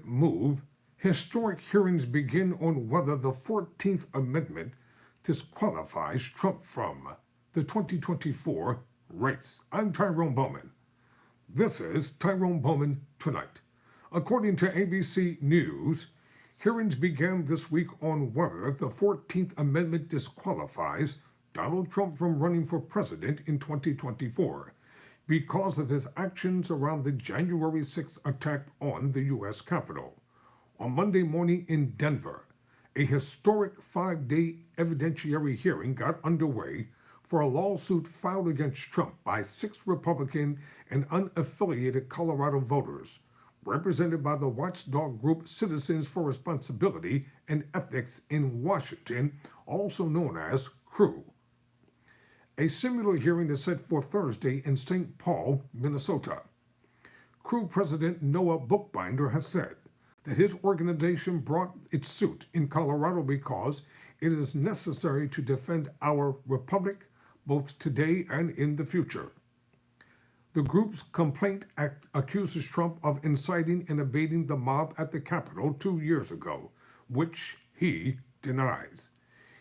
move, historic hearings begin on whether the 14th Amendment disqualifies Trump from the 2024 race. I'm Tyrone Bowman. This is Tyrone Bowman Tonight. According to ABC News, hearings began this week on whether the 14th Amendment disqualifies Donald Trump from running for president in 2024 because of his actions around the January 6th attack on the U.S. Capitol. On Monday morning in Denver, a historic 5-day evidentiary hearing got underway for a lawsuit filed against Trump by 6 Republican and unaffiliated Colorado voters, represented by the watchdog group Citizens for Responsibility and Ethics in Washington, also known as CREW. A similar hearing is set for Thursday in St. Paul, Minnesota. CREW President Noah Bookbinder has said that his organization brought its suit in Colorado because it is necessary to defend our republic both today and in the future. The group's complaint accuses Trump of inciting and abating the mob at the Capitol 2 years ago, which he denies.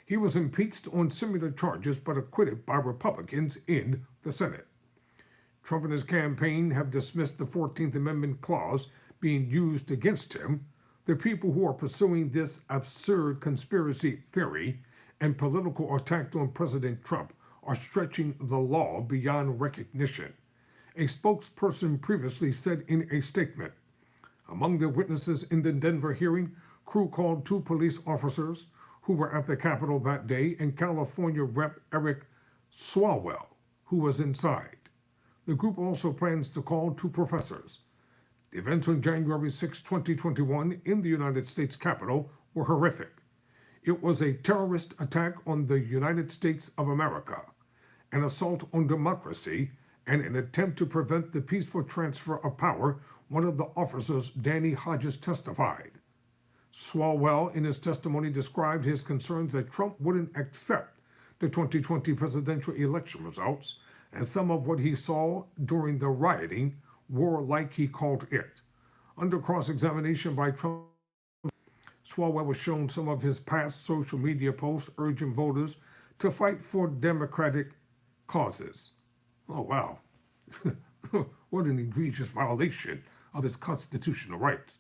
He was impeached on similar charges but acquitted by Republicans in the Senate. Trump and his campaign have dismissed the 14th Amendment clause being used against him. The people who are pursuing this absurd conspiracy theory and political attack on President Trump are stretching the law beyond recognition, a spokesperson previously said in a statement. Among the witnesses in the Denver hearing, CREW called 2 police officers who were at the Capitol that day and California Rep. Eric Swalwell, who was inside. The group also plans to call 2 professors. The events on January 6, 2021 in the United States Capitol were horrific. It was a terrorist attack on the United States of America, an assault on democracy, and an attempt to prevent the peaceful transfer of power, one of the officers, Danny Hodges, testified. Swalwell, in his testimony, described his concerns that Trump wouldn't accept the 2020 presidential election results, and some of what he saw during the rioting were, like he called it. Under cross-examination by Trump, Swalwell was shown some of his past social media posts urging voters to fight for democratic causes. Oh, wow. What an egregious violation of his constitutional rights.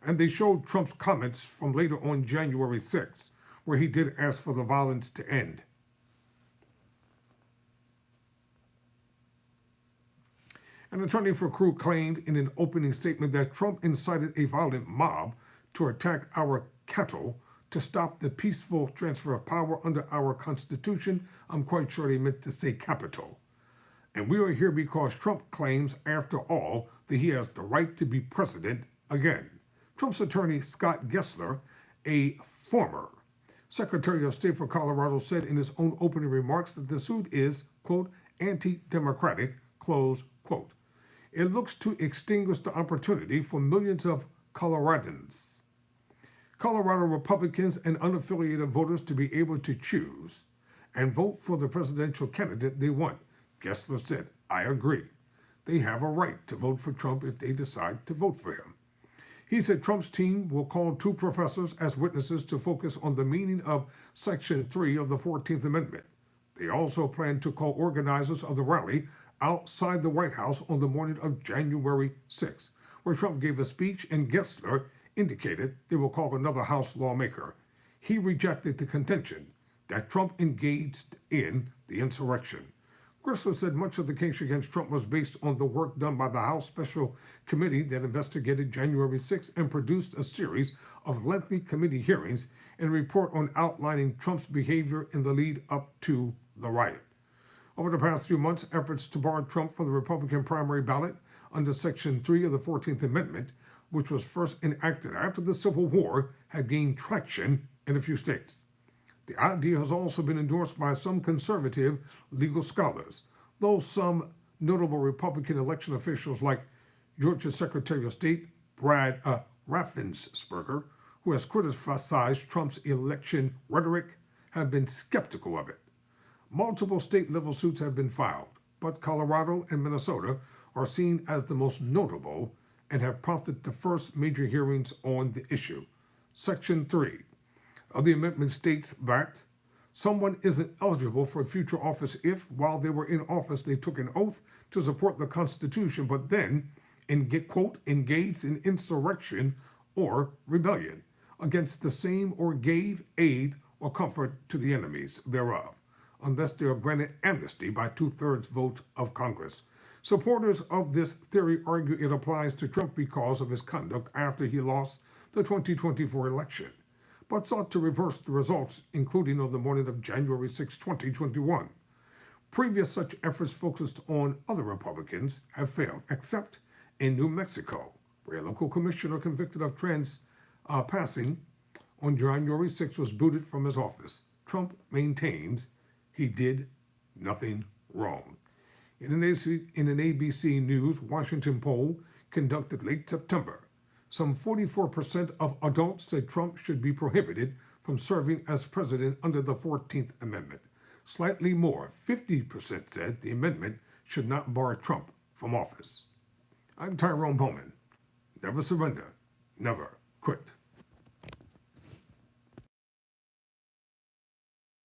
And they showed Trump's comments from later on January 6th, where he did ask for the violence to end. An attorney for CREW claimed in an opening statement that Trump incited a violent mob to attack our Capitol to stop the peaceful transfer of power under our Constitution. I'm quite sure they meant to say Capitol. And we are here because Trump claims, after all, that he has the right to be president again. Trump's attorney, Scott Gessler, a former Secretary of State for Colorado, said in his own opening remarks that the suit is, quote, anti-democratic, close quote. It looks to extinguish the opportunity for millions of Coloradans, Colorado Republicans and unaffiliated voters to be able to choose and vote for the presidential candidate they want. Gessler said, I agree. They have a right to vote for Trump if they decide to vote for him. He said Trump's team will call 2 professors as witnesses to focus on the meaning of Section 3 of the 14th Amendment. They also plan to call organizers of the rally outside the White House on the morning of January 6th, where Trump gave a speech and Gessler indicated they will call another House lawmaker. He rejected the contention that Trump engaged in the insurrection. Gessler said much of the case against Trump was based on the work done by the House Special Committee that investigated January 6th and produced a series of lengthy committee hearings and a report on outlining Trump's behavior in the lead up to the riot. Over the past few months, efforts to bar Trump from the Republican primary ballot under Section 3 of the 14th Amendment, which was first enacted after the Civil War, had gained traction in a few states. The idea has also been endorsed by some conservative legal scholars, though some notable Republican election officials like Georgia Secretary of State Brad Raffensperger, who has criticized Trump's election rhetoric, have been skeptical of it. Multiple state-level suits have been filed, but Colorado and Minnesota are seen as the most notable and have prompted the first major hearings on the issue. Section 3 of the amendment states that someone isn't eligible for future office if, while they were in office, they took an oath to support the Constitution, but then, quote, engaged in insurrection or rebellion against the same or gave aid or comfort to the enemies thereof, unless they are granted amnesty by 2/3 vote of Congress. Supporters of this theory argue it applies to Trump because of his conduct after he lost the 2024 election, but sought to reverse the results, including on the morning of January 6, 2021. Previous such efforts focused on other Republicans have failed, except in New Mexico, where a local commissioner convicted of trespassing on January 6 was booted from his office. Trump maintains he did nothing wrong. In an ABC News Washington poll conducted late September, some 44% of adults said Trump should be prohibited from serving as president under the 14th Amendment. Slightly more, 50% said the amendment should not bar Trump from office. I'm Tyrone Bowman. Never surrender, never quit.